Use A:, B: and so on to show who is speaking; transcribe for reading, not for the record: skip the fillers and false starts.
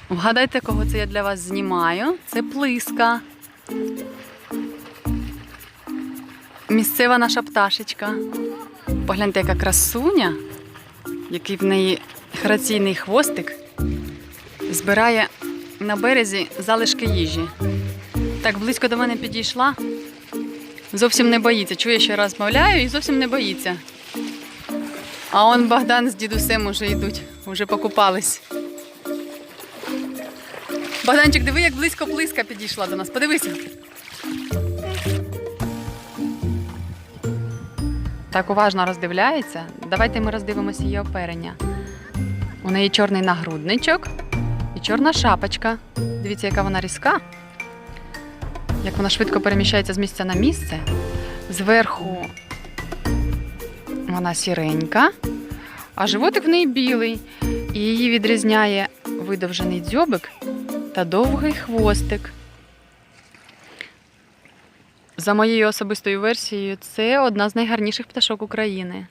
A: Вгадайте, кого це я для вас знімаю. Це плиска. Місцева наша пташечка. Погляньте, яка красуня, який в неї граційний хвостик, збирає на березі залишки їжі. Так близько до мене підійшла, зовсім не боїться. Чує, що я розмовляю і зовсім не боїться. А он Богдан з дідусем уже йдуть, вже покупались. Богданчик, диви, як близько плиска підійшла до нас. Подивися. Так уважно роздивляється. Давайте ми роздивимося її оперення. У неї чорний нагрудничок і чорна шапочка. Дивіться, яка вона різка. Як вона швидко переміщається з місця на місце. Зверху вона сіренька, а животик в неї білий. І її відрізняє видовжений дзьобик та довгий хвостик. За моєю особистою версією, це одна з найгарніших пташок України.